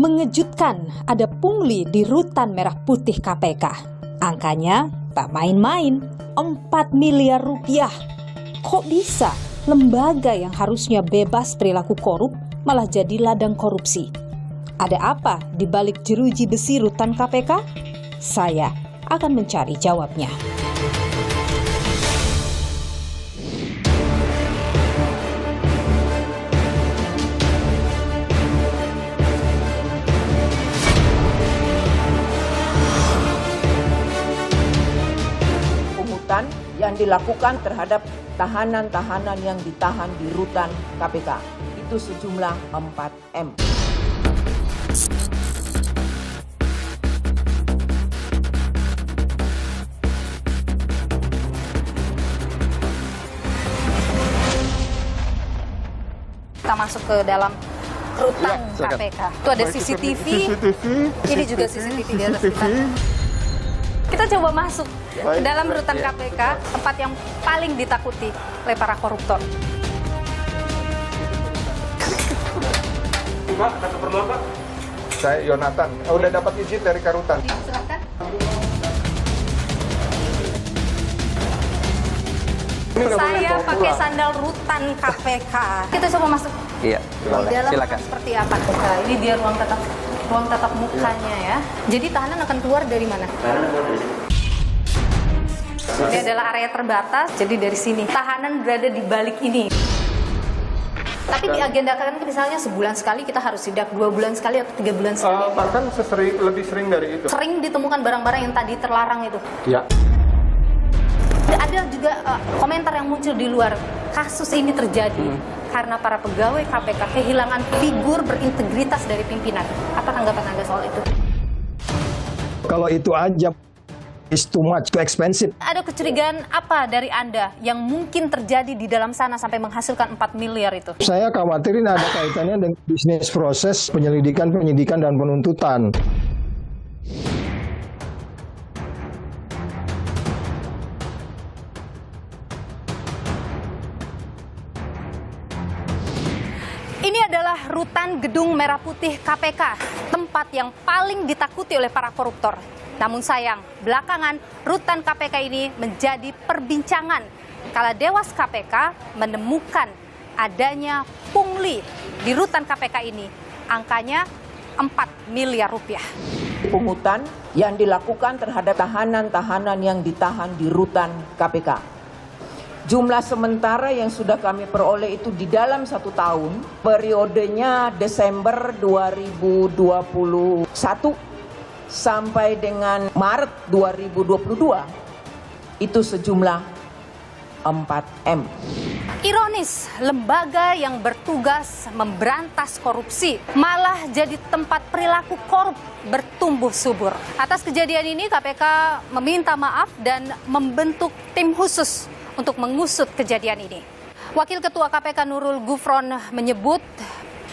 Mengejutkan, ada pungli di Rutan Merah Putih KPK. Angkanya tak main-main, 4 miliar rupiah. Kok bisa lembaga yang harusnya bebas perilaku korup malah jadi ladang korupsi? Ada apa di balik jeruji besi Rutan KPK? Saya akan mencari jawabnya. Yang dilakukan terhadap tahanan-tahanan yang ditahan di Rutan KPK itu sejumlah 4M. Kita masuk ke dalam Rutan KPK. Itu ada CCTV. Ini juga CCTV di atas kita. Kita coba masuk ke dalam Rutan KPK, tempat yang paling ditakuti oleh para koruptor. Mbak, ada keperluan, Pak? Saya Yonatan. Udah dapat izin dari Karutan. Silakan. Saya pakai sandal Rutan KPK. Kita coba masuk. Iya, boleh. Di dalam Silakan. seperti apa? Nah, ini dia ruang tatap mukanya ya. Jadi tahanan akan keluar dari mana? Ini adalah area terbatas, jadi dari sini. Tahanan berada di balik ini. Tapi diagendakan misalnya sebulan sekali kita harus sidak, 2 bulan sekali atau 3 bulan sekali. Bahkan lebih sering dari itu. Sering ditemukan barang-barang yang tadi terlarang itu. Ya. Ada juga komentar yang muncul di luar. Kasus ini terjadi karena para pegawai KPK kehilangan figur berintegritas dari pimpinan. Apa tanggapan Anda soal itu? Kalau itu aja is too much, too expensive. Ada kecurigaan apa dari Anda yang mungkin terjadi di dalam sana sampai menghasilkan 4 miliar itu? Saya khawatirin ada kaitannya dengan bisnis proses penyelidikan, penyidikan, dan penuntutan. Ini adalah Rutan Gedung Merah Putih KPK, tempat yang paling ditakuti oleh para koruptor. Namun sayang, belakangan Rutan KPK ini menjadi perbincangan kala Dewas KPK menemukan adanya pungli di Rutan KPK ini. Angkanya 4 miliar rupiah. Pungutan yang dilakukan terhadap tahanan-tahanan yang ditahan di Rutan KPK. Jumlah sementara yang sudah kami peroleh itu di dalam 1 tahun, periodenya Desember 2021 sampai dengan Maret 2022, itu sejumlah 4M. Ironis, lembaga yang bertugas memberantas korupsi malah jadi tempat perilaku korup bertumbuh subur. Atas kejadian ini KPK meminta maaf dan membentuk tim khusus untuk mengusut kejadian ini. Wakil Ketua KPK Nurul Gufron menyebut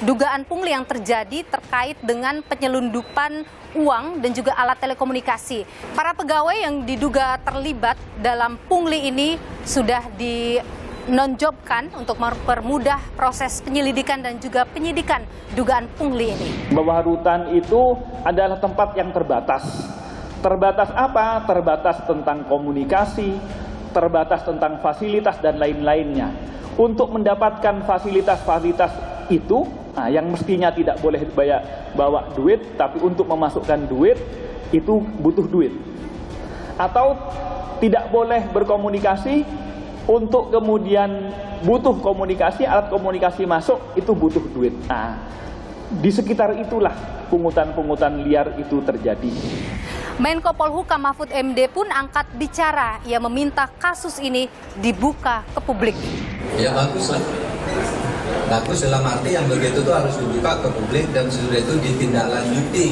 dugaan pungli yang terjadi terkait dengan penyelundupan uang dan juga alat telekomunikasi. Para pegawai yang diduga terlibat dalam pungli ini sudah dinonjobkan untuk mempermudah proses penyelidikan dan juga penyidikan dugaan pungli ini. Bahwa rutan itu adalah tempat yang terbatas. Terbatas apa? Terbatas tentang komunikasi, terbatas tentang fasilitas dan lain-lainnya. Untuk mendapatkan fasilitas-fasilitas itu, yang mestinya tidak boleh bawa duit, tapi untuk memasukkan duit itu butuh duit. Atau tidak boleh berkomunikasi, untuk kemudian butuh komunikasi, alat komunikasi masuk itu butuh duit. Di sekitar itulah pungutan-pungutan liar itu terjadi. Menko Polhukam Mahfud MD pun angkat bicara. Ia meminta kasus ini dibuka ke publik. Ya bagus lah. Bagus dalam arti yang begitu itu harus dibuka ke publik dan sesudah itu ditindaklanjuti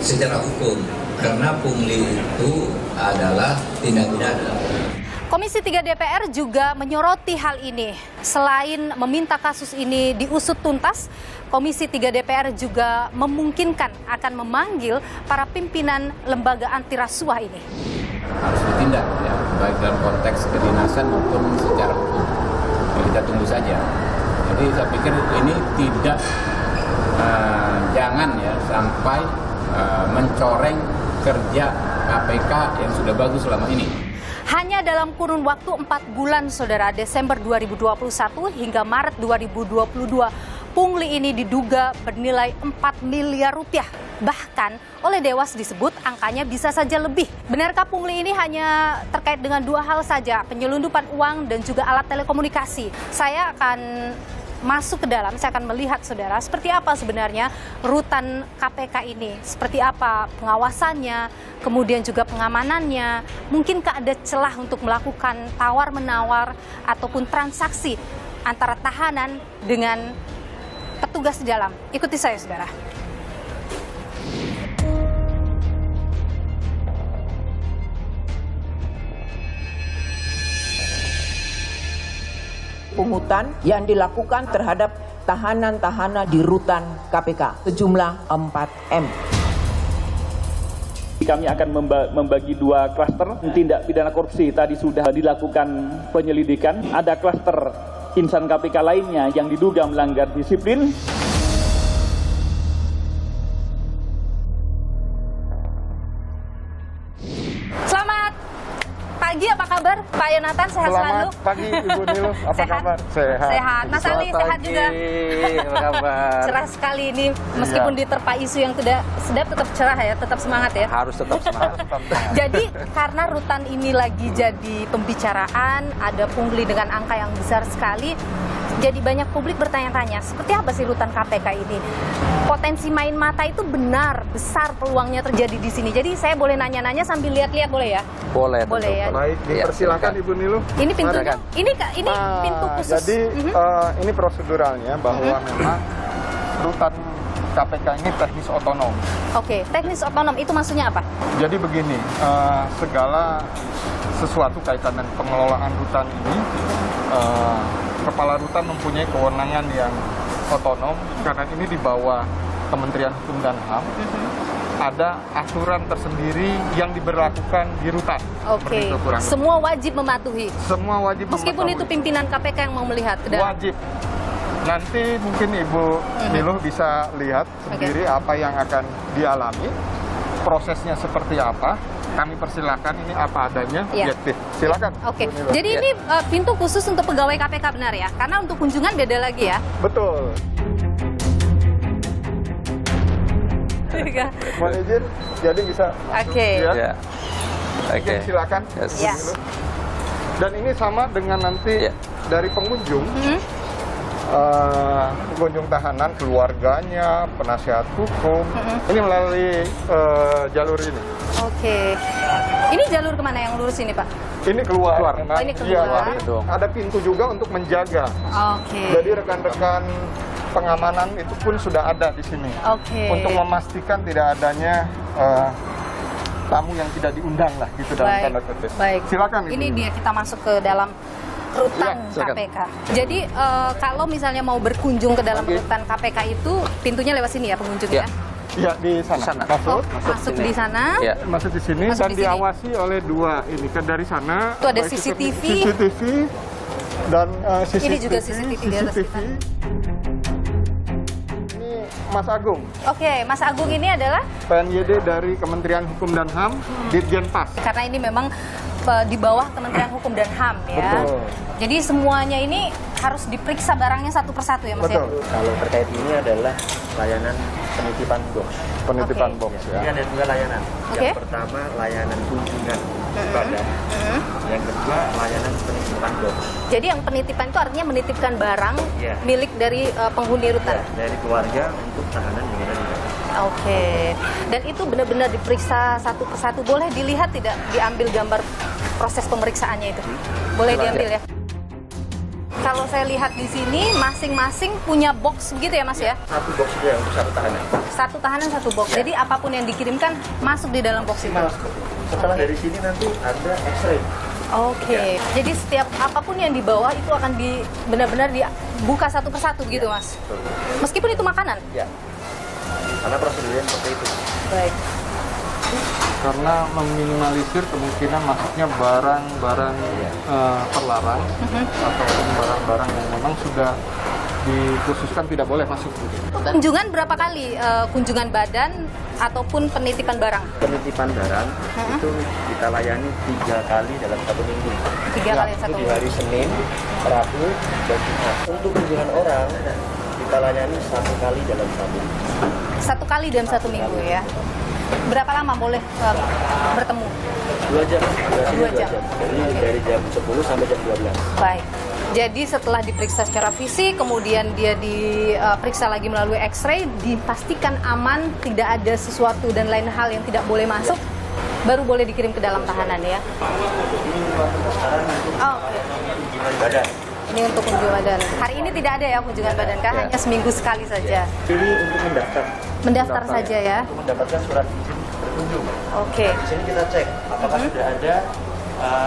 secara hukum. Karena pungli itu adalah tindak pidana. Komisi 3 DPR juga menyoroti hal ini. Selain meminta kasus ini diusut tuntas, Komisi 3 DPR juga memungkinkan akan memanggil para pimpinan lembaga anti rasuah ini. Harus ditindak, ya, baik dalam konteks kedinasan maupun secara hukum. Kita tunggu saja. Jadi saya pikir ini tidak jangan ya sampai mencoreng kerja KPK yang sudah bagus selama ini. Hanya dalam kurun waktu 4 bulan, Saudara, Desember 2021 hingga Maret 2022, pungli ini diduga bernilai 4 miliar rupiah. Bahkan oleh Dewas disebut angkanya bisa saja lebih. Benarkah pungli ini hanya terkait dengan 2 hal saja, penyelundupan uang dan juga alat telekomunikasi? Saya akan masuk ke dalam, saya akan melihat, Saudara, seperti apa sebenarnya rutan KPK ini, seperti apa pengawasannya, kemudian juga pengamanannya, mungkinkah ada celah untuk melakukan tawar-menawar ataupun transaksi antara tahanan dengan petugas di dalam. Ikuti saya, Saudara. Pungutan yang dilakukan terhadap tahanan-tahanan di rutan KPK sejumlah 4M. Kami akan membagi 2 klaster tindak pidana korupsi. Tadi sudah dilakukan penyelidikan. Ada klaster insan KPK lainnya yang diduga melanggar disiplin. Selamat pagi, apa kabar Pak Yonatan? Sehat selalu? Selamat pagi Ibu Nilo, apa Sehat? kabar? Sehat. Sehat. Mas Ali sehat juga? Apa kabar? Cerah sekali ini, meskipun diterpa isu yang tidak sedap, tetap cerah ya, tetap semangat ya. Harus tetap semangat. Jadi karena rutan ini lagi jadi pembicaraan, ada pungli dengan angka yang besar sekali, jadi banyak publik bertanya-tanya, seperti apa sih rutan KPK ini? Potensi main mata itu benar, besar peluangnya terjadi di sini. Jadi saya boleh nanya-nanya sambil lihat-lihat, boleh ya? Boleh. Boleh ya. Baik, dipersilakan Ibu Nilo. Ini pintunya, ini pintu khusus. Jadi ini proseduralnya bahwa memang rutan KPK ini teknis otonom. Oke, teknis otonom itu maksudnya apa? Jadi begini, segala sesuatu kaitan dengan pengelolaan rutan ini, Kepala Rutan mempunyai kewenangan yang otonom karena ini di bawah Kementerian Hukum dan HAM. Ada aturan tersendiri yang diberlakukan di rutan. Oke, semua wajib mematuhi. Semua wajib Meskipun mematuhi. itu pimpinan KPK yang mau melihat ke dalam. Wajib. Nanti mungkin Ibu Nilo bisa lihat sendiri apa yang akan dialami, prosesnya seperti apa. Kami persilakan, ini apa adanya, objektif. Silakan. Oke. Jadi ini pintu khusus untuk pegawai KPK, benar ya? Karena untuk kunjungan beda lagi ya? Betul. Mohon izin, jadi bisa. Oke. Ya. Oke. Silakan. Yes. Dan ini sama dengan nanti dari pengunjung. Pengunjung tahanan, keluarganya, penasihat hukum, ini melalui jalur ini. Oke. Ini jalur kemana yang lurus ini, Pak? Ini keluar. Oh, ini keluar. Iya, ada pintu juga untuk menjaga. Oke. Jadi rekan-rekan pengamanan itu pun sudah ada di sini. Oke. Untuk memastikan tidak adanya tamu yang tidak diundang lah, gitu dalam tanda kutip. Baik. Silakan. Ini dia, kita masuk ke dalam rutan KPK. Jadi kalau misalnya mau berkunjung ke dalam rutan KPK itu pintunya lewat sini ya pengunjung ya? Iya, di sana. Masuk di sana. Masuk di sini dan diawasi oleh 2 ini kan dari sana. Itu ada CCTV. Dan CCTV. Ini juga CCTV di atas kita. Ini Mas Agung. Oke, Mas Agung ini adalah PNYD dari Kementerian Hukum dan HAM, Ditjen Pas. Karena ini memang di bawah Kementerian Hukum dan HAM ya. Betul. Jadi semuanya ini harus diperiksa barangnya satu persatu ya Mas ya? Betul. Kalau terkait ini adalah layanan penitipan box. Penitipan box ya. Ini ada 2 layanan. Yang pertama layanan kunjungan badan. Yang kedua layanan penitipan box. Jadi yang penitipan itu artinya menitipkan barang milik dari penghuni rutan. Dari keluarga untuk tahanan yang ada di dalam. Oke. Dan itu benar-benar diperiksa satu persatu. Boleh dilihat tidak, diambil gambar proses pemeriksaannya itu? Boleh diambil ya? Kalau saya lihat di sini masing-masing punya box begitu ya Mas ya? Satu box ya untuk satu tahanan. Satu tahanan satu box. Jadi apapun yang dikirimkan masuk di dalam box itu. Setelah dari sini nanti ada X-ray. Oke. Jadi setiap apapun yang dibawa itu akan benar-benar dibuka satu persatu gitu Mas. Meskipun itu makanan. Ya. Karena prosedurnya seperti itu. Baik. Karena meminimalisir kemungkinan masuknya barang-barang terlarang atau barang-barang yang memang sudah dikhususkan tidak boleh masuk. Kunjungan berapa kali? Kunjungan badan ataupun penitipan barang? Penitipan barang itu kita layani 3 kali dalam 1 minggu. 3 kali Itu satu di minggu. hari Senin, Rabu, dan Jumat. Untuk kunjungan orang kita layani 1 kali dalam 1 minggu. 1 kali dalam 1 minggu ya. Berapa lama boleh bertemu? 2 jam. 2 jam. Jadi dari jam 10 sampai jam 12. Baik. Jadi setelah diperiksa secara fisik, kemudian dia diperiksa lagi melalui X-ray, dipastikan aman, tidak ada sesuatu dan lain hal yang tidak boleh masuk, baru boleh dikirim ke dalam tahanan ya. Oh, Kunjungan badan. ini untuk kunjungan badan. Hari ini tidak ada ya kunjungan badan kan? Hanya seminggu sekali saja. Ini untuk mendaftar. Mendaftar saja ya. Untuk mendapatkan surat izin berkunjung. Oke. Di sini kita cek apakah sudah ada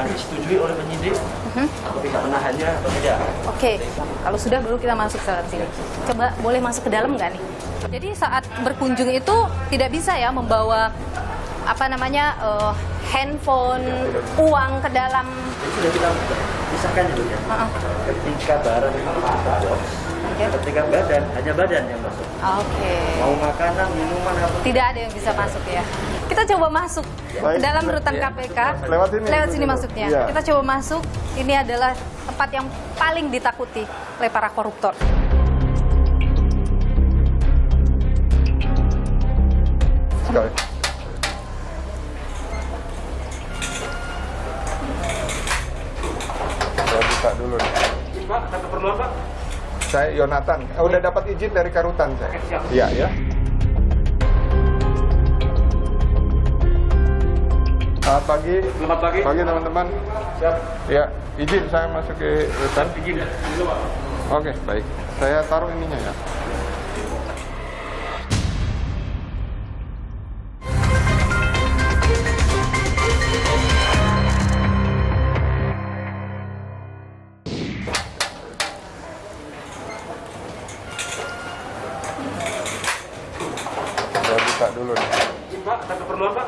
disetujui oleh penyidik atau pihak penahannya atau tidak. Oke, kalau sudah baru kita masuk saat sini. Coba boleh masuk ke dalam nggak nih? Jadi saat berkunjung itu tidak bisa ya membawa handphone, uang ke dalam. Jadi sudah kita pisahkan dulu ya. Ketika barang itu masuk box, ketika badan hanya badan yang masuk. Oke. Mau makanan, minuman apa? Tidak ada yang bisa masuk ya. Kita coba masuk ke dalam rutan KPK. Lewat sini masuknya. Iya. Kita coba masuk. Ini adalah tempat yang paling ditakuti oleh para koruptor. Sekali. Saya buka dulu nih. Pak, ada keperluan Pak? Saya Yonatan. Udah dapat izin dari Karutan saya. Iya ya. Selamat pagi. Selamat pagi. Pagi teman-teman. Siap. Ya, izin saya masuk ke rutan. Izin dulu Pak. Oke, baik. Saya taruh ininya ya. Saya buka dulu nih. Pak, ada keperluan Pak?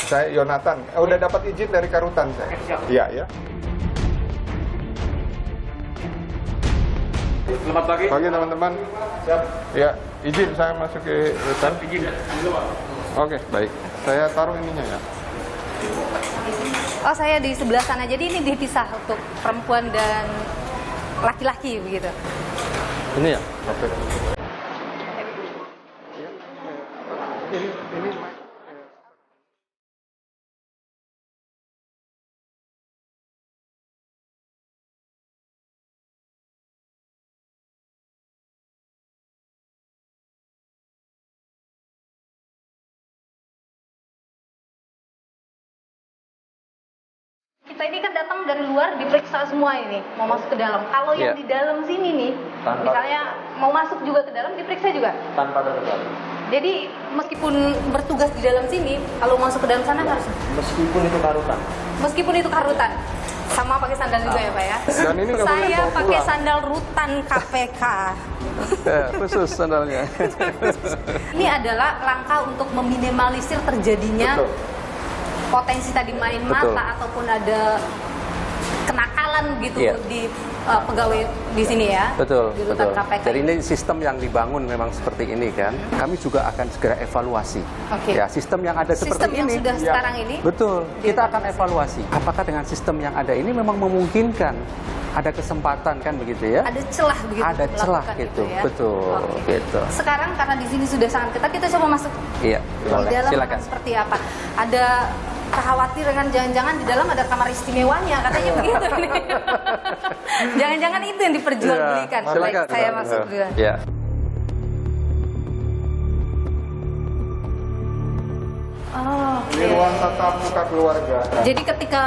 Saya Yonatan. Udah dapat izin dari Karutan saya. Siap. Iya ya. Selamat pagi. Pagi teman-teman. Siap. Ya, izin saya masuk ke rutan. Izin dulu Pak. Oke, baik. Saya taruh ininya ya. Oh, saya di sebelah sana. Jadi ini dipisah untuk perempuan dan laki-laki begitu. Ini ya? Oke. Ini Kita ini kan datang dari luar diperiksa semua ini, mau masuk ke dalam. Kalau yang di dalam sini nih, misalnya mau masuk juga ke dalam diperiksa juga. Tanpa terkecuali. Jadi meskipun bertugas di dalam sini, kalau masuk ke dalam sana harus. Meskipun itu Karutan. Meskipun itu Karutan, sama pakai sandal juga ya Pak ya. Dan ini nggak boleh Saya bawa pakai pulang. sandal rutan KPK. khusus sandalnya. Ini adalah langkah untuk meminimalisir terjadinya potensi tadi main mata ataupun ada kenakalan gitu di pegawai di sini ya. Betul, di rutan betul. KPK. Jadi ini sistem yang dibangun memang seperti ini kan. Kami juga akan segera evaluasi. Oke. Ya, sistem yang ada Sistem seperti yang ini. sudah sekarang ini. Betul. Kita akan evaluasi. Apakah dengan sistem yang ada ini memang memungkinkan ada kesempatan kan begitu ya? Ada celah begitu. Ada celah melakukan gitu. itu ya. Betul, Oke. gitu. Sekarang karena di sini sudah sangat ketat, kita coba masuk Iya, di boleh. dalam Silakan. akan seperti apa. Ada kekhawatiran jangan-jangan di dalam ada kamar istimewanya katanya begitu nih. Jangan-jangan itu yang diperjualbelikan. Ya, Baik, silakan. saya masuk dulu. Ya. Oh, Ini ruang tatap muka keluarga. jadi ketika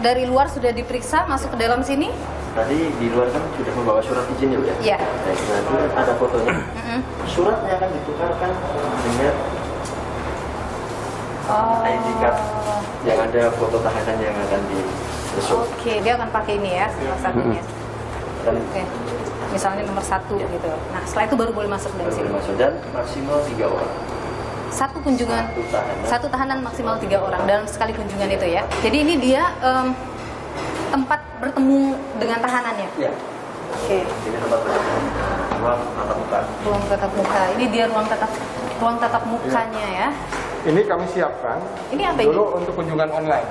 dari luar sudah diperiksa masuk ke dalam sini? Tadi di luar kan sudah membawa surat izin ya Bu ya? Iya. Nah, itu ada fotonya. Suratnya akan ditukarkan dengan ID card yang ada foto tahanan yang akan diresuk. Oke, dia akan pakai ini ya, salah satunya. Dan Oke. Misalnya nomor 1 gitu. Nah, setelah itu baru boleh masuk dari baru sini. boleh masuk dan maksimal 3 orang. Satu kunjungan, satu tahanan maksimal 3 orang dalam sekali kunjungan itu ya. Jadi ini dia tempat bertemu dengan tahanannya. Ya. Oke. Ini tempat belajar, ruang tatap muka. Ruang tatap muka. Ini dia ruang tatap mukanya ya. Ini kami siapkan Ini apa ini? dulu untuk kunjungan online.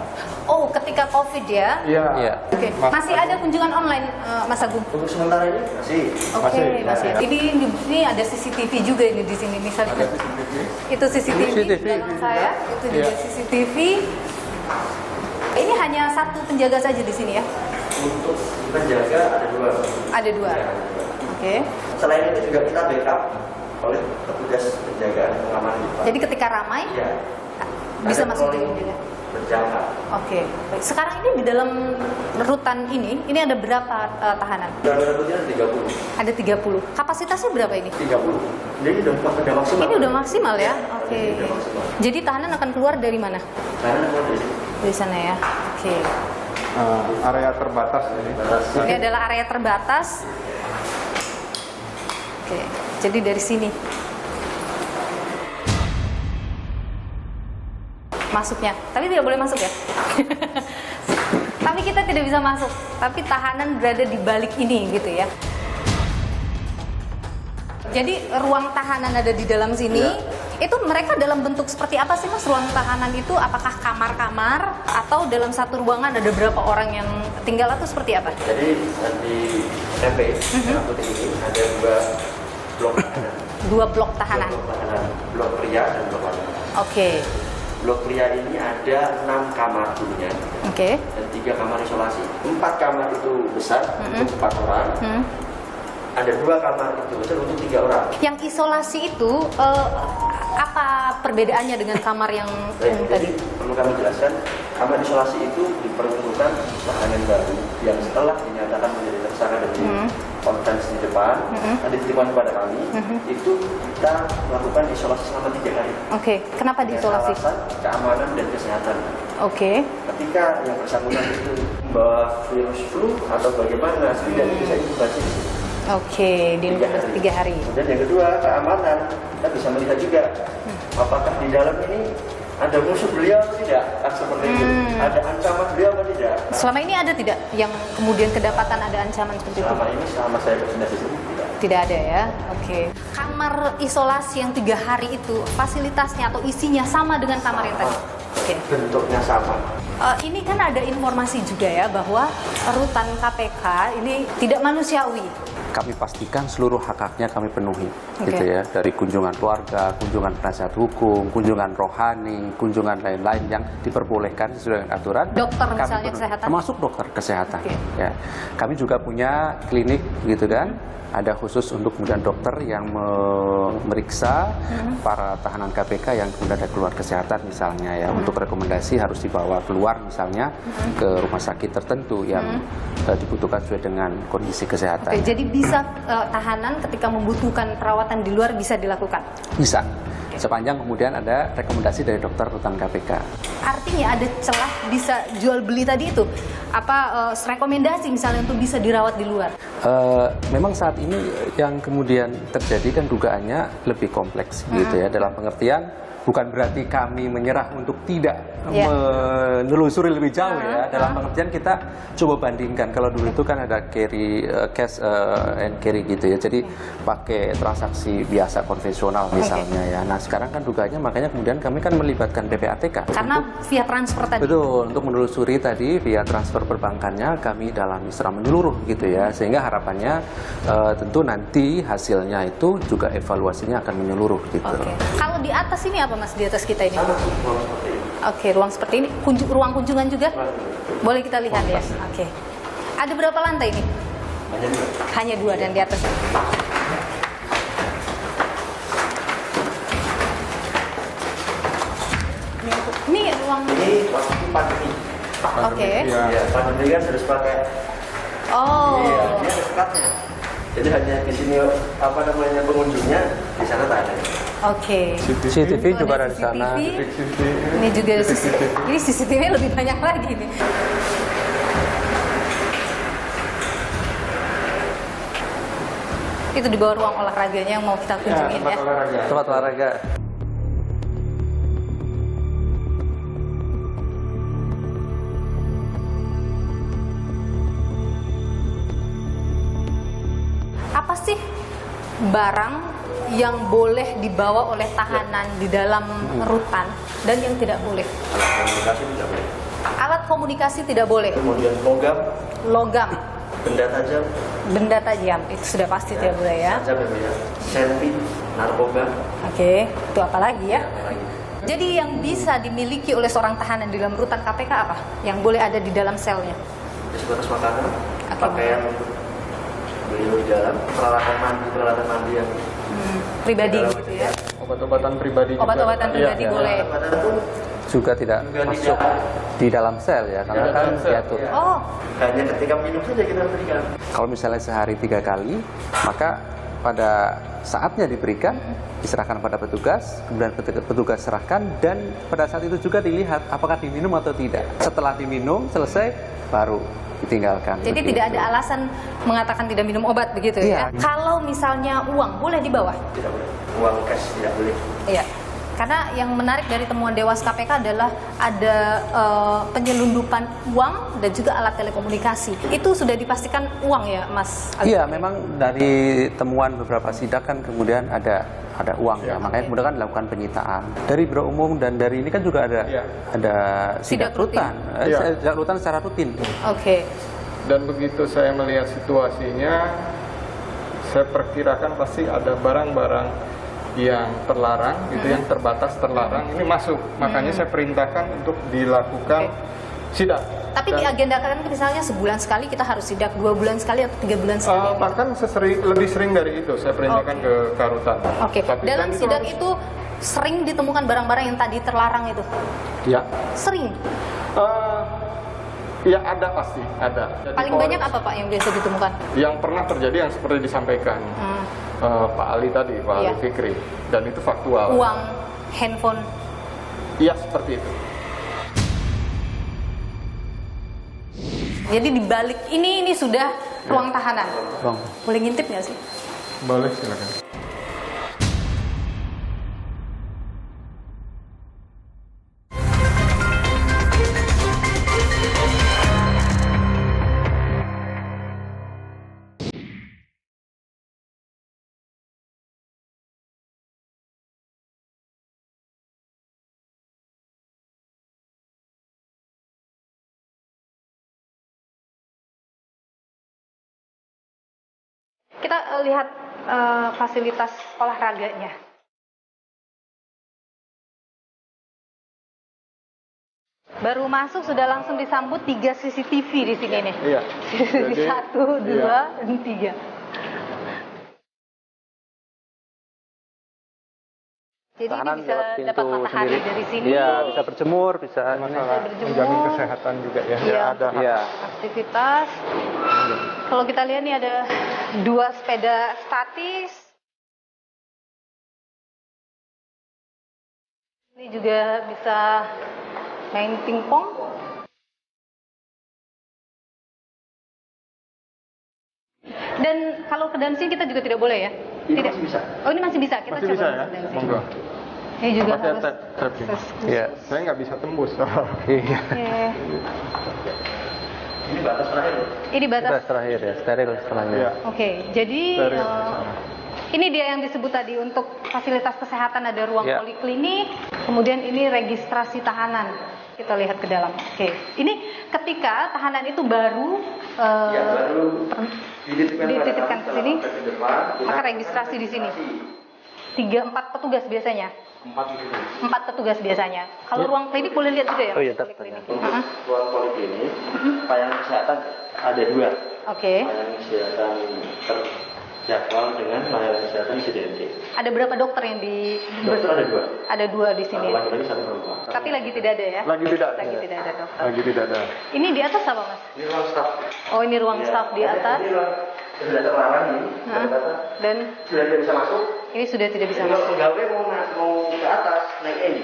Oh, ketika COVID ya? Iya. Oke. Masih ada kunjungan online, Mas Agung? Untuk sementara ini masih. Oke, masih. Ya. Ini ada CCTV juga ini di sini misalnya. Ada CCTV. Itu CCTV di belakang saya, itu juga Iya. CCTV. Ini hanya satu penjaga saja di sini ya? Untuk penjaga ada 2. Ada 2. Ya, Oke. Selain itu juga kita backup oleh petugas penjagaan pengamanan di depan. Jadi ketika ramai Iya. bisa Ada masuk troli di juga. berjangka. Oke. Baik. Sekarang ini di dalam rutan ini ada berapa tahanan? Dan berikutnya 30. Ada 30. Kapasitasnya berapa ini? 30. Jadi udah maksimal. Ini udah maksimal ya? Oke. Udah maksimal. Jadi tahanan akan keluar dari mana? Karena keluar dari sini. Dari sana ya. Oke. Area terbatas ini. Ini adalah area terbatas. Oke. Jadi dari sini masuknya, tapi tidak boleh masuk ya. Tapi kita tidak bisa masuk. Tapi tahanan berada di balik ini gitu ya. Jadi ruang tahanan ada di dalam sini. Itu mereka dalam bentuk seperti apa sih Mas? Ruang tahanan itu apakah kamar-kamar atau dalam satu ruangan ada berapa orang yang tinggal atau seperti apa? Jadi di MP Merah Putih ini ada 2 blok tahanan. 2 blok tahanan. Blok tahanan, blok pria dan blok wanita. Oke. Blok pria ini ada 6 kamar dulunya Oke. dan 3 kamar isolasi. 4 kamar itu besar untuk 4 orang. Ada 2 kamar itu besar untuk 3 orang. Yang isolasi itu apa perbedaannya dengan kamar yang umum tadi? Jadi perlu kami jelaskan, kamar isolasi itu diperuntukkan tahanan baru yang setelah dinyatakan menjadi tersangka dari konferensi di depan, nanti diterima kepada kami, itu kita melakukan isolasi selama 3 hari. Oke, kenapa diisolasi? Alasan keamanan dan kesehatan. Oke. Ketika yang bersangkutan itu membawa virus flu atau bagaimana, tidak bisa inkubasi. Oke, di 3 hari. Kemudian yang kedua, keamanan. Kita bisa melihat juga apakah di dalam ini ada musuh beliau atau tidak, seperti itu. Ada ancaman beliau atau tidak. Selama ini ada tidak yang kemudian kedapatan ada ancaman seperti itu? Selama ini, selama saya berada di sini, tidak. Tidak ada ya. Oke. Kamar isolasi yang 3 hari itu fasilitasnya atau isinya sama dengan kamar yang tadi? Oke. Bentuknya sama. Ini kan ada informasi juga ya bahwa rutan KPK ini tidak manusiawi. Kami pastikan seluruh hak-haknya kami penuhi, Oke. gitu ya, dari kunjungan keluarga, kunjungan penasihat hukum, kunjungan rohani, kunjungan lain-lain yang diperbolehkan sesuai dengan aturan. Dokter Kami misalnya penuhi. kesehatan? Termasuk dokter kesehatan. Oke. Ya. Kami juga punya klinik, gitu kan. Ada khusus untuk kemudian dokter yang memeriksa para tahanan KPK yang kemudian ada keluar kesehatan misalnya ya. Untuk rekomendasi harus dibawa keluar misalnya ke rumah sakit tertentu yang dibutuhkan sesuai dengan kondisi kesehatan. Oke, jadi bisa tahanan ketika membutuhkan perawatan di luar bisa dilakukan? Bisa. Sepanjang kemudian ada rekomendasi dari dokter rutan KPK. Artinya ada celah bisa jual beli tadi itu? Apa rekomendasi misalnya untuk bisa dirawat di luar? Memang saat ini yang kemudian terjadi kan dugaannya lebih kompleks gitu ya, dalam pengertian bukan berarti kami menyerah untuk tidak menelusuri lebih jauh ya, dalam pengertian kita coba bandingkan. Kalau dulu itu kan ada carry cash and carry gitu ya, jadi pakai transaksi biasa konvensional misalnya ya. Nah sekarang kan dugaannya, makanya kemudian kami kan melibatkan PPATK Karena via transfer tadi. betul, untuk menelusuri tadi via transfer perbankannya kami dalami secara menyeluruh gitu ya, sehingga harapannya tentu nanti hasilnya itu juga evaluasinya akan menyeluruh gitu. Oke. Kalau di atas ini apa Mas, di atas kita ini? Sama ruang seperti ini. Oke, ruang seperti ini. Ruang kunjungan juga? Boleh kita lihat ya? Oke. Ada berapa lantai ini? Hanya 2. Hanya 2 dan di atas. Ini ruang. Ini waktu pandemi. Oke. Ya, pandemi kan harus pakai. Oh. Iya, ini ada sekatnya. Jadi hanya di sini pengunjungnya, di sana tak ada. Oke. CCTV Itu juga ada ada di sana. CCTV. Ini juga ada CCTV. Ini CCTV lebih banyak lagi nih. Itu di bawah ruang olahraganya yang mau kita kunjungin ya. Tempat olahraga. Apa sih barang yang boleh dibawa oleh tahanan di dalam rutan dan yang tidak boleh? Komunikasi tidak boleh. Alat komunikasi tidak boleh. Kemudian logam, Logam, benda tajam, benda tajam itu sudah pasti tidak boleh ya. tajam ya, senpi, narkoba. Oke, itu apa lagi ya? Apa lagi? Jadi yang bisa dimiliki oleh seorang tahanan di dalam rutan KPK apa? Yang boleh ada di dalam selnya? Sebatas makanan, Oke. pakaian untuk beliau di dalam, peralatan mandi yang Pribadi dalam, gitu ya. Obat-obatan pribadi juga. Obat-obatan pribadi Iya. boleh. Obat-obatan pun Juga tidak Juga masuk di dalam sel ya, karena Di kan dalam sel, diatur. ya. Oh, hanya ketika minum saja kita berikan. Kalau misalnya sehari 3 kali, maka pada saatnya diberikan, diserahkan pada petugas, kemudian petugas serahkan, dan pada saat itu juga dilihat apakah diminum atau tidak. Setelah diminum, selesai, baru ditinggalkan. jadi Begitu. tidak ada alasan mengatakan tidak minum obat begitu ya? Iya. Kalau misalnya uang boleh dibawa? Tidak boleh. Uang cash tidak boleh. Iya. Karena yang menarik dari temuan Dewas KPK adalah ada penyelundupan uang dan juga alat telekomunikasi. Itu sudah dipastikan uang ya, Mas? Iya, memang dari temuan beberapa sidak kan kemudian ada uang ya, makanya kemudian kan dilakukan penyitaan. Dari Biro Umum dan dari ini kan juga ada Iya. ada sidak Sidak rutin. rutan, Iya. sidak rutan secara rutin. Oke. Dan begitu saya melihat situasinya, saya perkirakan pasti ada barang-barang yang terlarang, gitu, yang terbatas terlarang, ini masuk. Makanya saya perintahkan untuk dilakukan sidak. Tapi diagendakan misalnya sebulan sekali kita harus sidak, 2 bulan sekali atau 3 bulan sekali? Bahkan lebih sering dari itu, saya perintahkan ke Karutan. Oke. Tapi Dalam kan sidak harus- itu sering ditemukan barang-barang yang tadi terlarang itu? Ya. Sering? Ya ada pasti, ada. Jadi Paling banyak apa Pak yang biasa ditemukan? Yang pernah terjadi yang seperti disampaikan Pak Ali tadi, Pak Iya. Ali Fikri, dan itu faktual. Uang, handphone. Iya, seperti itu. Jadi di balik ini sudah ruang tahanan. Bang. Boleh ngintip nggak sih? Boleh, silakan. Kita lihat fasilitas olahraganya. Baru masuk sudah langsung disambut 3 CCTV di sini nih. Iya. Jadi, 1, 2, iya. dan 3. Jadi Tahanan ini bisa lewat pintu dapat matahari sendiri. dari sini. Iya, bisa berjemur, bisa Masalah berjemur. menjamin kesehatan juga ya. Iya. Ada hak. Iya. Aktivitas. Kalau kita lihat nih ada 2 sepeda statis. Ini juga bisa main pingpong. Dan kalau ke dalam sini kita juga tidak boleh ya? Ini Tidak. masih bisa. Oh, ini masih bisa. Kita Masih coba bisa ya? masuk ke dalam sini. Monggo. Ini juga Pakai harus. tab ini. Iya. Saya nggak bisa tembus. Iya. Oke. Ini batas terakhir loh. Ini batas. Batas terakhir ya, steril setelahnya. Iya. Oke, jadi Dari sana. ini dia yang disebut tadi untuk fasilitas kesehatan ada ruang Ya. poliklinik, kemudian ini registrasi tahanan. Kita lihat ke dalam. Oke, ini ketika tahanan itu baru Yang baru dititipkan ke sini, ke depan, maka registrasi di sini. 3-4 petugas biasanya. 4 petugas biasanya. Kalau ruang klinik boleh lihat juga ya? Oh iya, Poliklinik. Untuk ruang poliklinik, pelayanan kesehatan ada 2. Oke. Pelayanan kesehatan terjadwal dengan pelayanan kesehatan insidentil. Ada berapa dokter yang di? Dokter ada 2. Ada 2 di sini. Satu laki-laki, 1 perempuan. Tapi lagi tidak ada ya? Lagi tidak ada. Lagi tidak ada dokter. Lagi tidak ada. Ini di atas apa mas? Ini ruang staff. Oh ini ruang Ya, staff di atas. Ini ruang sudah terlarang ini. Hah? Dan Sudah tidak bisa masuk. ini sudah tidak bisa Jadi kalau masuk. pegawai mau ke atas naik ini.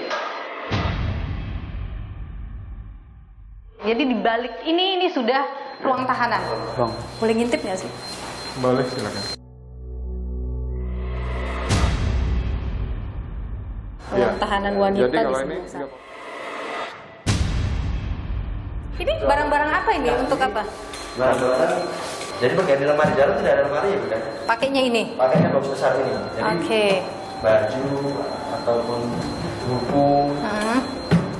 Jadi di balik ini sudah ruang tahanan. Bang. Boleh ngintip nggak sih? Boleh, silakan. Ruang tahanan wanita Jadi di kalau sini. ini Ini barang-barang apa ini? Untuk apa? Barang-barang Jadi bagian di lemari dalam tidak ada lemari ya bukan? Pakainya ini. Pakainya box besar ini. Jadi Oke. baju ataupun buku,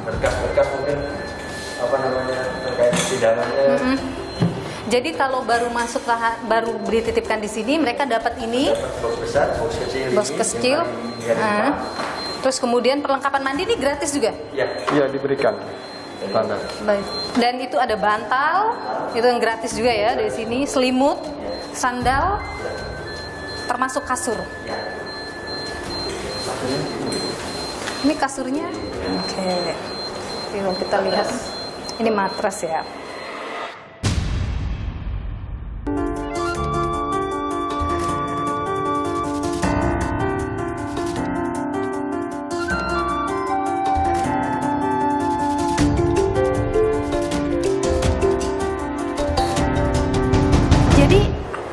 berkas-berkas mungkin apa namanya terkait persidangannya. Jadi kalau baru masuk baru dititipkan di sini, mereka dapat ini. Box besar, box kecil. Box kecil. Terus kemudian perlengkapan mandi ini gratis juga? Iya, diberikan. Standar. Baik. Dan itu ada bantal, itu yang gratis juga ya dari sini, selimut, sandal, termasuk kasur. Ini kasurnya? Oke. Yuk kita lihat. Ini matras ya.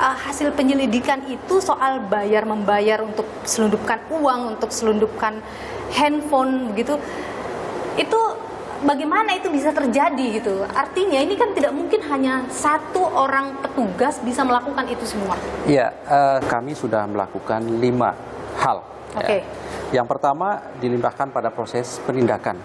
Hasil penyelidikan itu soal bayar-membayar untuk selundupkan uang, untuk selundupkan handphone begitu. Itu bagaimana itu bisa terjadi gitu? Artinya ini kan tidak mungkin hanya satu orang petugas bisa melakukan itu semua. Iya, kami sudah melakukan 5 hal. Oke. Yang pertama dilimpahkan pada proses penindakan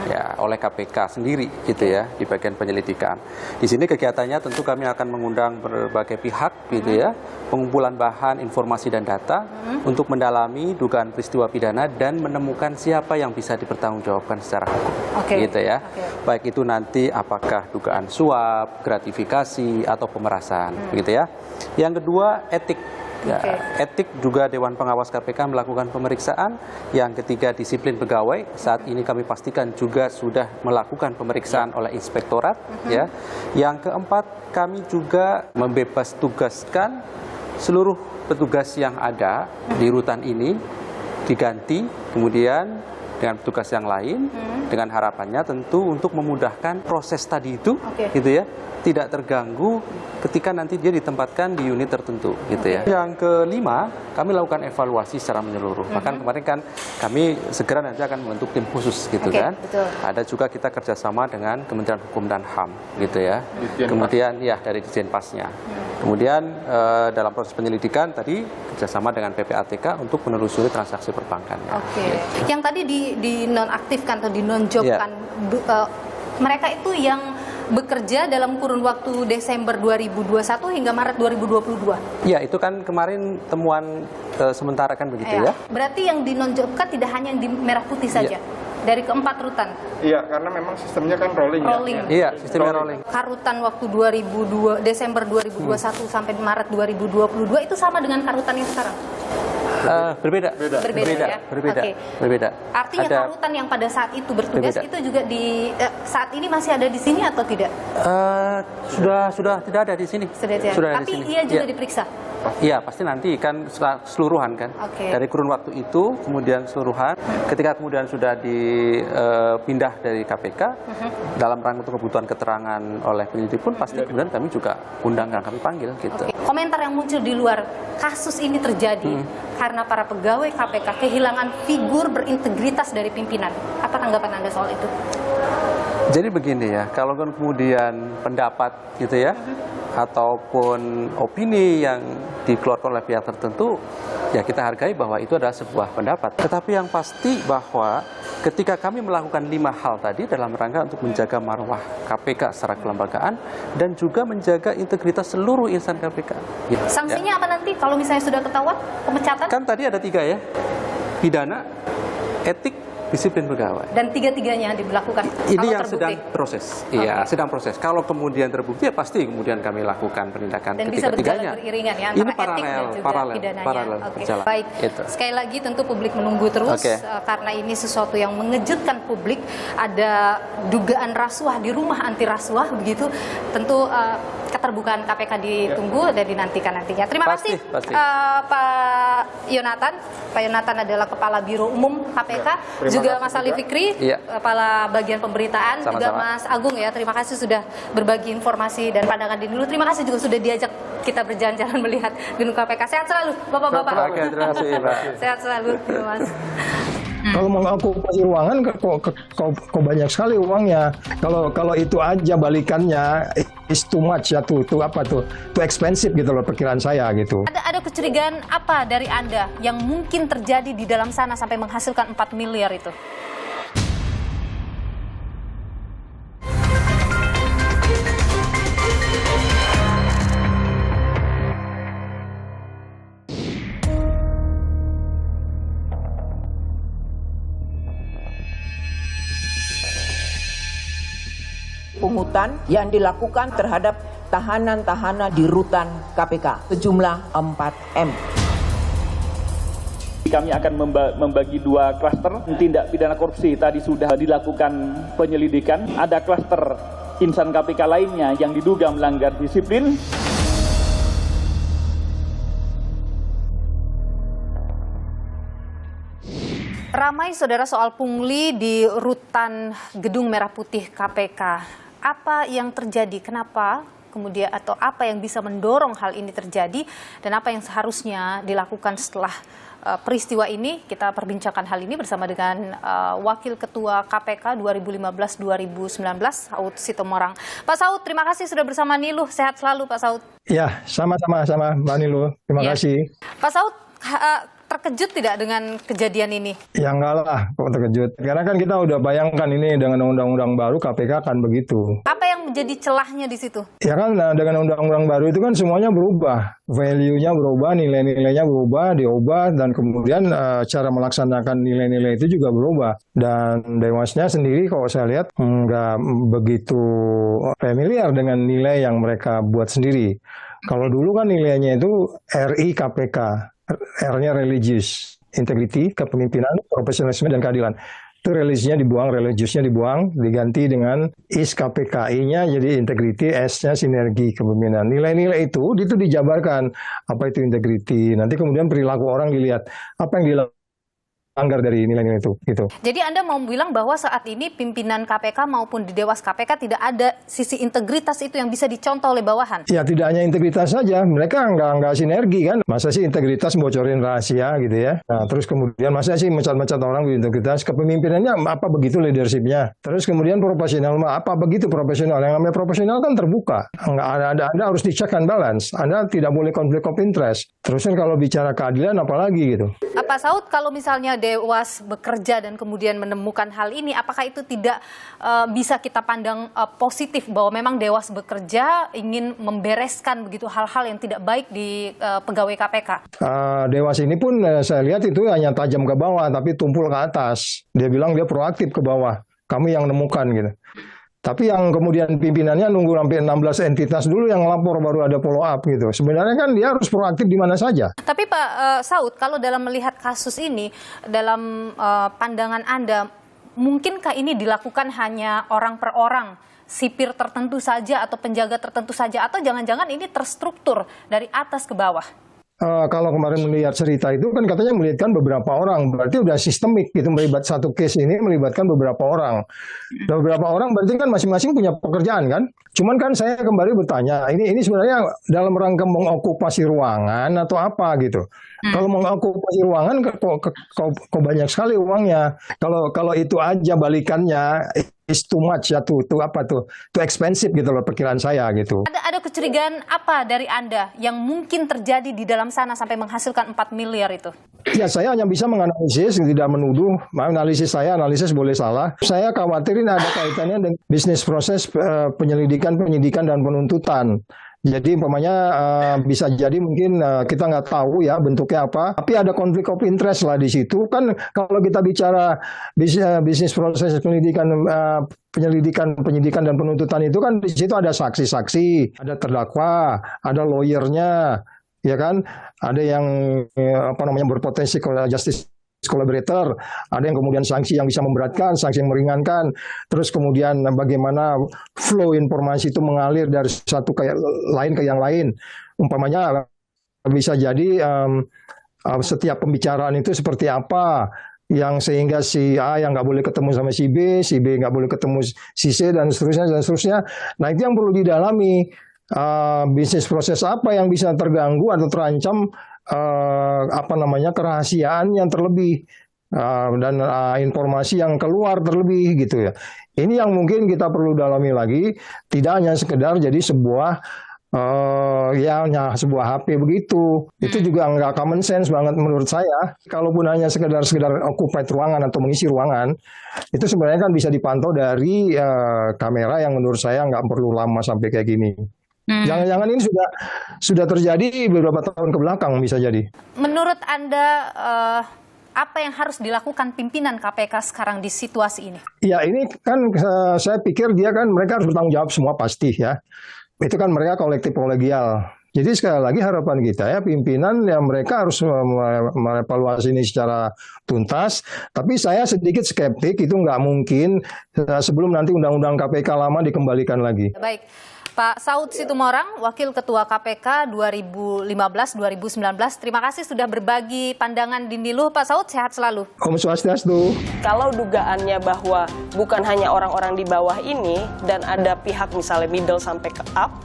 ya oleh KPK sendiri gitu ya di bagian penyelidikan. Di sini kegiatannya tentu kami akan mengundang berbagai pihak gitu ya, pengumpulan bahan, informasi dan data untuk mendalami dugaan peristiwa pidana dan menemukan siapa yang bisa dipertanggungjawabkan secara hukum. Gitu ya. Baik itu nanti apakah dugaan suap, gratifikasi atau pemerasan gitu ya. Yang kedua etik. Ya, etik juga Dewan Pengawas KPK melakukan pemeriksaan. Yang ketiga disiplin pegawai. Saat ini kami pastikan juga sudah melakukan pemeriksaan oleh inspektorat. Ya. Yang keempat kami juga membebas tugaskan seluruh petugas yang ada di rutan ini diganti kemudian dengan petugas yang lain dengan harapannya tentu untuk memudahkan proses tadi itu gitu ya, tidak terganggu ketika nanti dia ditempatkan di unit tertentu gitu ya. Yang kelima, kami lakukan evaluasi secara menyeluruh. Bahkan kemarin kan kami segera nanti akan membentuk tim khusus gitu kan. Betul. Ada juga kita kerjasama dengan Kementerian Hukum dan HAM gitu ya. Kemudian ya dari Ditjenpasnya. Kemudian dalam proses penyelidikan tadi kerjasama dengan PPATK untuk menelusuri transaksi perbankan. Gitu. Yang tadi dinonaktifkan atau dinonjobkan mereka itu yang bekerja dalam kurun waktu Desember 2021 hingga Maret 2022. Ya, itu kan kemarin temuan sementara kan begitu ya. Berarti yang dinonjobkan tidak hanya yang di Merah Putih saja. Dari keempat rutan. Iya, karena memang sistemnya kan rolling. Iya, sistemnya rolling. Karutan waktu Desember 2021 sampai Maret 2022 itu sama dengan karutan yang sekarang? Berbeda. Ya? Berbeda. Artinya karutan yang pada saat itu bertugas itu juga saat ini masih ada di sini atau tidak? Sudah tidak ada di sini. Tapi ia juga diperiksa? Iya, pasti nanti kan keseluruhan kan. Dari kurun waktu itu kemudian keseluruhan. Ketika kemudian sudah dipindah dari KPK dalam rangka untuk kebutuhan keterangan oleh penyidik pun pasti kemudian kami juga undang, kami panggil gitu. Komentar yang muncul di luar kasus ini terjadi karena para pegawai KPK kehilangan figur berintegritas dari pimpinan. Apa tanggapan Anda soal itu? Jadi begini ya, kalau kemudian pendapat gitu ya, ataupun opini yang dikeluarkan oleh pihak tertentu, ya kita hargai bahwa itu adalah sebuah pendapat. Tetapi yang pasti bahwa ketika kami melakukan 5 hal tadi dalam rangka untuk menjaga marwah KPK secara kelembagaan dan juga menjaga integritas seluruh insan KPK. Gitu, sanksinya apa nanti kalau misalnya sudah ketahuan pemecatan? Kan tadi ada 3 ya, pidana, etik, disiplin pegawai. Dan 3-tiganya dilakukan. Ini yang sedang proses. Iya, sedang proses. Kalau kemudian terbukti ya pasti kemudian kami lakukan penindakan dan bisa berjalan beriringan ya antara ini etik dan juga pidananya. Berjalan. Baik. Itu. Sekali lagi tentu publik menunggu terus karena ini sesuatu yang mengejutkan publik. Ada dugaan rasuah di rumah anti rasuah begitu. Tentu keterbukaan KPK ditunggu dan dinantikan nantinya. Terima kasih Pak Yonatan. Pak Yonatan adalah Kepala Biro Umum KPK. Juga Mas Ali Fikri, Kepala Bagian Pemberitaan. Sama-sama. Juga Mas Agung ya. Terima kasih sudah berbagi informasi dan pandangan dulu. Terima kasih juga sudah diajak kita berjalan-jalan melihat gedung KPK. Sehat selalu Bapak-bapak. Oke, terima kasih Pak. Sehat selalu Mas. Kalau mau okupasi ruangan kok banyak sekali uangnya. Kalau itu aja balikannya is too much ya, too expensive gitu loh perkiraan saya gitu. Ada kecurigaan apa dari Anda yang mungkin terjadi di dalam sana sampai menghasilkan 4 miliar itu? Pungutan yang dilakukan terhadap tahanan-tahanan di rutan KPK sejumlah 4M. Kami akan membagi 2 klaster tindak pidana korupsi. Tadi sudah dilakukan penyelidikan. Ada klaster insan KPK lainnya yang diduga melanggar disiplin. Ramai saudara soal pungli di rutan Gedung Merah Putih KPK. Apa yang terjadi? Kenapa kemudian atau apa yang bisa mendorong hal ini terjadi dan apa yang seharusnya dilakukan setelah peristiwa ini? Kita perbincangkan hal ini bersama dengan Wakil Ketua KPK 2015-2019 Saud Sitomorang. Pak Saud, terima kasih sudah bersama Niluh. Sehat selalu Pak Saud. Ya, sama-sama Mbak Niluh. Terima kasih. Pak Saud, terkejut tidak dengan kejadian ini? Ya enggak lah, kok terkejut. Karena kan kita udah bayangkan ini dengan undang-undang baru KPK akan begitu. Apa yang menjadi celahnya di situ? Ya kan dengan undang-undang baru itu kan semuanya berubah. Value-nya berubah, nilai-nilainya berubah, diubah, dan kemudian cara melaksanakan nilai-nilai itu juga berubah. Dan Dewasnya sendiri kalau saya lihat nggak begitu familiar dengan nilai yang mereka buat sendiri. Kalau dulu kan nilainya itu RI KPK. R-nya religious, integrity, kepemimpinan, profesionalisme, dan keadilan. Itu religiusnya dibuang, religiusnya dibuang, diganti dengan is KPKI-nya jadi integrity, S-nya sinergi kepemimpinan. Nilai-nilai itu dijabarkan. Apa itu integrity? Nanti kemudian perilaku orang dilihat. Apa yang dilanggar dari nilai-nilai itu gitu. Jadi Anda mau bilang bahwa saat ini pimpinan KPK maupun di Dewas KPK tidak ada sisi integritas itu yang bisa dicontoh oleh bawahan? Ya tidak hanya integritas saja, mereka nggak sinergi kan. Masa sih integritas bocorin rahasia gitu ya. Nah, terus kemudian masa sih mecat-mecat orang di integritas, kepemimpinannya apa begitu leadershipnya. Terus kemudian profesional apa begitu profesional. Yang namanya profesional kan terbuka. Anda harus di check and balance. Anda tidak boleh konflik of interest. Terus kan kalau bicara keadilan apalagi gitu. Pak Saud, kalau misalnya Dewas bekerja dan kemudian menemukan hal ini, apakah itu tidak bisa kita pandang positif bahwa memang Dewas bekerja ingin membereskan begitu hal-hal yang tidak baik di pegawai KPK? Dewas ini pun saya lihat itu hanya tajam ke bawah tapi tumpul ke atas. Dia bilang dia proaktif ke bawah. Kami yang nemukan gitu. Tapi yang kemudian pimpinannya nunggu sampai 16 entitas dulu yang lapor baru ada follow up gitu. Sebenarnya kan dia harus proaktif di mana saja. Tapi Pak Saud, kalau dalam melihat kasus ini, dalam pandangan Anda, mungkinkah ini dilakukan hanya orang per orang, sipir tertentu saja atau penjaga tertentu saja, atau jangan-jangan ini terstruktur dari atas ke bawah? Kalau kemarin melihat cerita itu kan katanya melibatkan beberapa orang, berarti udah sistemik gitu, melibat satu case ini melibatkan beberapa orang. Dan beberapa orang berarti kan masing-masing punya pekerjaan kan. Cuman kan saya kembali bertanya, ini sebenarnya dalam rangka mengokupasi ruangan atau apa gitu. Kalau mengokupasi ruangan kok banyak sekali uangnya. Kalau itu aja balikannya is too much ya, too expensive gitu loh perkiraan saya gitu. Ada kecurigaan apa dari Anda yang mungkin terjadi di dalam sana sampai menghasilkan 4 miliar itu? Ya saya hanya bisa menganalisis, tidak menuduh. Analisis boleh salah. Saya khawatirin ada kaitannya dengan bisnis proses penyelidikan, penyidikan, dan penuntutan. Jadi umpamanya bisa jadi mungkin kita nggak tahu ya bentuknya apa, tapi ada konflik of interest lah di situ. Kan kalau kita bicara bisnis proses penyelidikan, penyidikan, dan penuntutan itu kan di situ ada saksi-saksi, ada terdakwa, ada lawyernya, ya kan, ada yang berpotensi justice collaborator, ada yang kemudian sanksi yang bisa memberatkan, sanksi yang meringankan, terus kemudian bagaimana flow informasi itu mengalir dari satu ke lain ke yang lain. Umpamanya bisa jadi setiap pembicaraan itu seperti apa, yang sehingga si A yang nggak boleh ketemu sama si B nggak boleh ketemu si C, dan seterusnya. Nah itu yang perlu didalami. Bisnis proses apa yang bisa terganggu atau terancam kerahasiaan yang terlebih. dan informasi yang keluar terlebih gitu ya. Ini yang mungkin kita perlu dalami lagi, tidak hanya sekedar jadi sebuah sebuah HP begitu. Itu juga nggak common sense banget menurut saya. Kalaupun hanya sekedar occupy ruangan atau mengisi ruangan, itu sebenarnya kan bisa dipantau dari kamera yang menurut saya nggak perlu lama sampai kayak gini. Jangan-jangan ini sudah terjadi beberapa tahun ke belakang bisa jadi. Menurut Anda apa yang harus dilakukan pimpinan KPK sekarang di situasi ini? Ya, ini kan saya pikir mereka harus bertanggung jawab semua pasti ya. Itu kan mereka kolektif kolegial. Jadi sekali lagi harapan kita ya pimpinan yang mereka harus merevaluasi ini secara tuntas. Tapi saya sedikit skeptik itu nggak mungkin sebelum nanti undang-undang KPK lama dikembalikan lagi. Baik. Pak Saud Situmorang, Wakil Ketua KPK 2015-2019. Terima kasih sudah berbagi pandangan di Niluh. Pak Saud, sehat selalu. Om Swastiastu. Kalau dugaannya bahwa bukan hanya orang-orang di bawah ini dan ada pihak misalnya middle sampai ke up,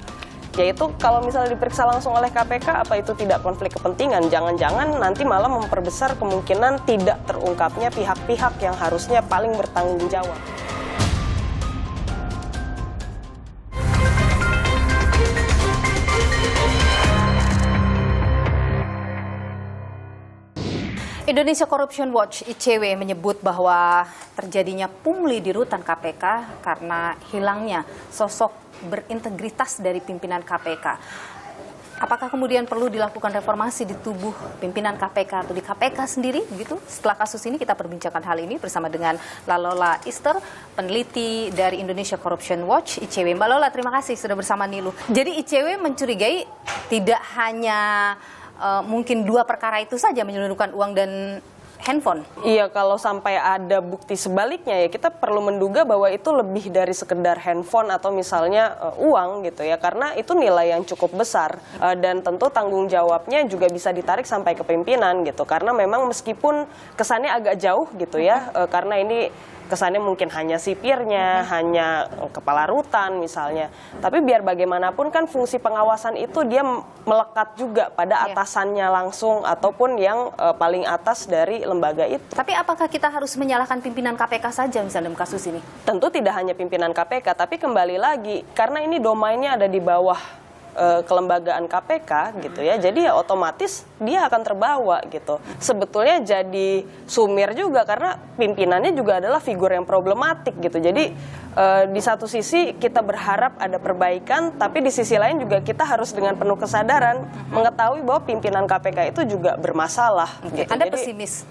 yaitu kalau misalnya diperiksa langsung oleh KPK, apa itu tidak konflik kepentingan? Jangan-jangan nanti malah memperbesar kemungkinan tidak terungkapnya pihak-pihak yang harusnya paling bertanggung jawab. Indonesia Corruption Watch (ICW) menyebut bahwa terjadinya pungli di rutan KPK karena hilangnya sosok berintegritas dari pimpinan KPK. Apakah kemudian perlu dilakukan reformasi di tubuh pimpinan KPK atau di KPK sendiri begitu? Setelah kasus ini kita perbincangkan hal ini bersama dengan Lalola Ister, peneliti dari Indonesia Corruption Watch (ICW). Mbak Lola, terima kasih sudah bersama Niluh. Jadi ICW mencurigai tidak hanya mungkin dua perkara itu saja, menyelundupkan uang dan handphone. Iya, kalau sampai ada bukti sebaliknya ya kita perlu menduga bahwa itu lebih dari sekedar handphone atau misalnya uang gitu ya, karena itu nilai yang cukup besar dan tentu tanggung jawabnya juga bisa ditarik sampai ke pimpinan gitu, karena memang meskipun kesannya agak jauh gitu ya, karena ini kesannya mungkin hanya sipirnya, hanya kepala rutan misalnya. Tapi biar bagaimanapun kan fungsi pengawasan itu dia melekat juga pada atasannya langsung ataupun yang paling atas dari lembaga itu. Tapi apakah kita harus menyalahkan pimpinan KPK saja misalnya dalam kasus ini? Tentu tidak hanya pimpinan KPK, tapi kembali lagi karena ini domainnya ada di bawah kelembagaan KPK gitu ya, jadi ya otomatis dia akan terbawa gitu. Sebetulnya jadi sumir juga karena pimpinannya juga adalah figur yang problematik gitu. Jadi di satu sisi kita berharap ada perbaikan, tapi di sisi lain juga kita harus dengan penuh kesadaran mengetahui bahwa pimpinan KPK itu juga bermasalah. Gitu. Anda pesimis?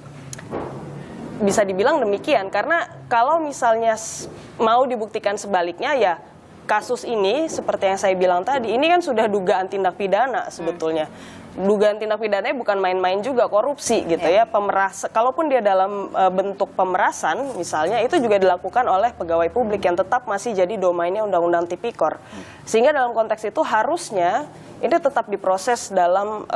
Bisa dibilang demikian, karena kalau misalnya mau dibuktikan sebaliknya ya kasus ini seperti yang saya bilang tadi, ini kan sudah dugaan tindak pidana sebetulnya. Dugaan tindak pidananya bukan main-main juga, korupsi gitu ya. Kalaupun dia dalam bentuk pemerasan misalnya, itu juga dilakukan oleh pegawai publik yang tetap masih jadi domainnya Undang-Undang Tipikor. Sehingga dalam konteks itu harusnya ini tetap diproses dalam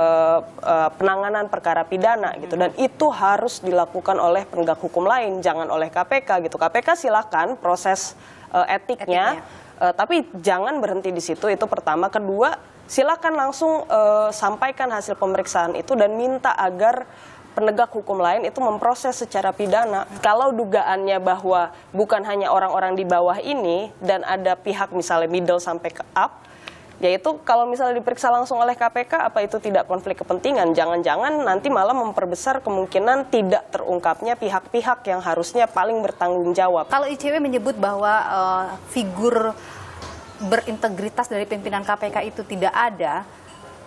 penanganan perkara pidana gitu, dan itu harus dilakukan oleh penegak hukum lain, jangan oleh KPK gitu. KPK silakan proses etiknya. Tapi jangan berhenti di situ, itu pertama. Kedua, silakan langsung sampaikan hasil pemeriksaan itu dan minta agar penegak hukum lain itu memproses secara pidana. Kalau dugaannya bahwa bukan hanya orang-orang di bawah ini dan ada pihak misalnya middle sampai ke up, yaitu kalau misalnya diperiksa langsung oleh KPK, apa itu tidak konflik kepentingan? Jangan-jangan nanti malah memperbesar kemungkinan tidak terungkapnya pihak-pihak yang harusnya paling bertanggung jawab. Kalau ICW menyebut bahwa figur berintegritas dari pimpinan KPK itu tidak ada,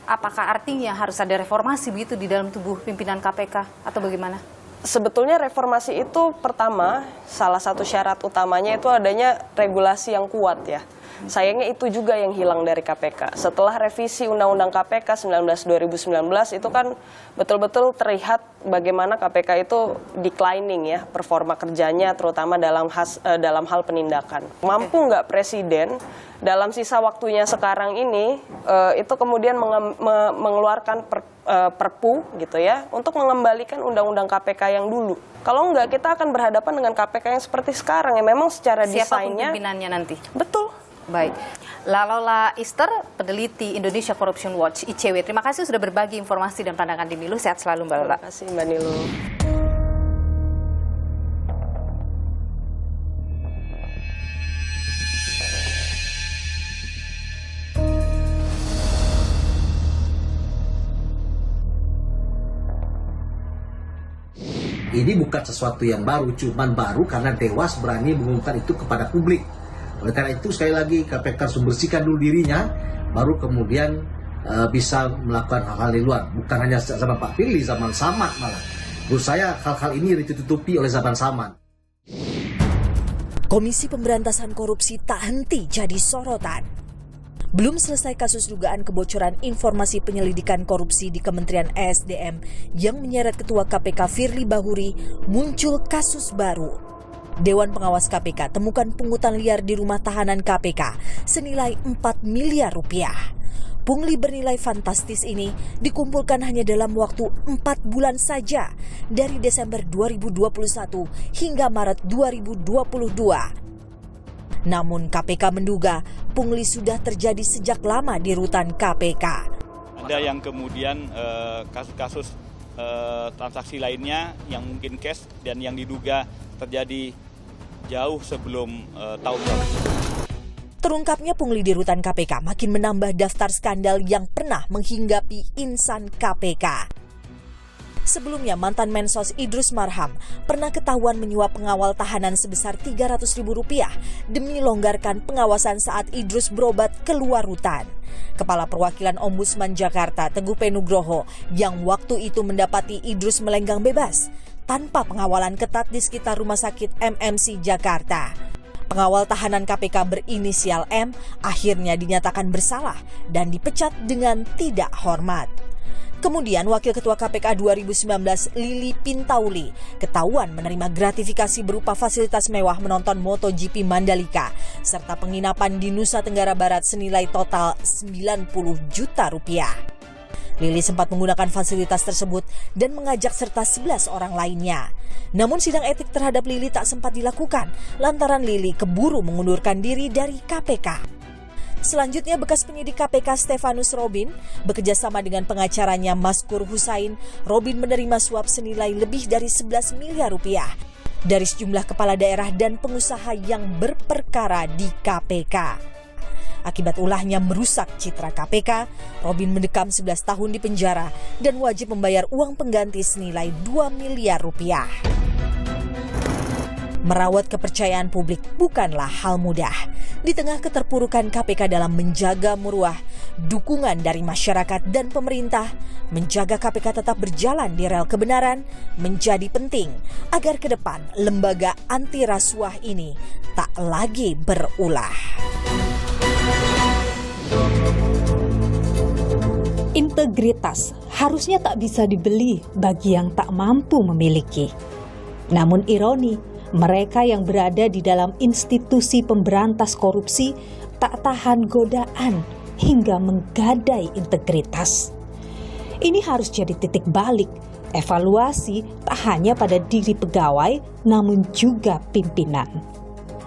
apakah artinya harus ada reformasi begitu di dalam tubuh pimpinan KPK atau bagaimana? Sebetulnya reformasi itu pertama, salah satu syarat utamanya itu adanya regulasi yang kuat ya. Sayangnya itu juga yang hilang dari KPK. Setelah revisi Undang-Undang KPK 2019 itu kan betul-betul terlihat bagaimana KPK itu declining ya performa kerjanya, terutama dalam hal penindakan. Mampu nggak Presiden dalam sisa waktunya sekarang ini itu kemudian mengeluarkan perpu gitu ya untuk mengembalikan Undang-Undang KPK yang dulu. Kalau nggak, kita akan berhadapan dengan KPK yang seperti sekarang yang memang secara desainnya. Siapapun pimpinannya nanti. Betul. Baik, Lalola Ister, peneliti Indonesia Corruption Watch (ICW). Terima kasih sudah berbagi informasi dan pandangan di Niluh. Sehat selalu Mbak Lola. Terima kasih Mbak Niluh. Ini bukan sesuatu yang baru, cuman baru karena Dewas berani mengumumkan itu kepada publik. Oleh karena itu sekali lagi KPK harus membersihkan dulu dirinya, baru kemudian bisa melakukan hal-hal di luar. Bukan hanya zaman Pak Firly, zaman Samad malah. Menurut saya hal-hal ini ditutupi oleh zaman Samad. Komisi Pemberantasan Korupsi tak henti jadi sorotan. Belum selesai kasus dugaan kebocoran informasi penyelidikan korupsi di Kementerian ESDM yang menyeret Ketua KPK Firly Bahuri, muncul kasus baru. Dewan Pengawas KPK temukan pungutan liar di rumah tahanan KPK senilai 4 miliar rupiah. Pungli bernilai fantastis ini dikumpulkan hanya dalam waktu 4 bulan saja, dari Desember 2021 hingga Maret 2022. Namun KPK menduga pungli sudah terjadi sejak lama di rutan KPK. Ada yang kemudian kasus-kasus transaksi lainnya yang mungkin cash dan yang diduga terjadi jauh sebelum tahun lalu. Terungkapnya pungli di rutan KPK makin menambah daftar skandal yang pernah menghinggapi insan KPK. Sebelumnya, mantan Mensos Idrus Marham pernah ketahuan menyuap pengawal tahanan sebesar Rp300.000 demi longgarkan pengawasan saat Idrus berobat keluar rutan. Kepala Perwakilan Ombudsman Jakarta, Teguh P. Nugroho, yang waktu itu mendapati Idrus melenggang bebas tanpa pengawalan ketat di sekitar Rumah Sakit MMC Jakarta. Pengawal tahanan KPK berinisial M akhirnya dinyatakan bersalah dan dipecat dengan tidak hormat. Kemudian Wakil Ketua KPK 2019 Lili Pintauli ketahuan menerima gratifikasi berupa fasilitas mewah menonton MotoGP Mandalika serta penginapan di Nusa Tenggara Barat senilai total Rp90 juta. Lili sempat menggunakan fasilitas tersebut dan mengajak serta 11 orang lainnya. Namun sidang etik terhadap Lili tak sempat dilakukan lantaran Lili keburu mengundurkan diri dari KPK. Selanjutnya, bekas penyidik KPK Stefanus Robin bekerjasama dengan pengacaranya Maskur Husain. Robin menerima suap senilai lebih dari 11 miliar rupiah dari sejumlah kepala daerah dan pengusaha yang berperkara di KPK. Akibat ulahnya merusak citra KPK, Robin mendekam 11 tahun di penjara dan wajib membayar uang pengganti senilai 2 miliar rupiah. Merawat kepercayaan publik bukanlah hal mudah. Di tengah keterpurukan KPK dalam menjaga maruah, dukungan dari masyarakat dan pemerintah, menjaga KPK tetap berjalan di rel kebenaran menjadi penting agar ke depan lembaga anti rasuah ini tak lagi berulah. Integritas harusnya tak bisa dibeli bagi yang tak mampu memiliki. Namun ironi, mereka yang berada di dalam institusi pemberantas korupsi tak tahan godaan hingga menggadai integritas. Ini harus jadi titik balik, evaluasi tak hanya pada diri pegawai, namun juga pimpinan.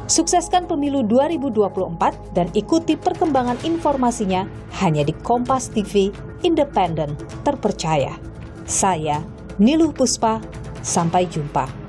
Sukseskan pemilu 2024 dan ikuti perkembangan informasinya hanya di Kompas TV, independen, terpercaya. Saya, Niluh Puspa, sampai jumpa.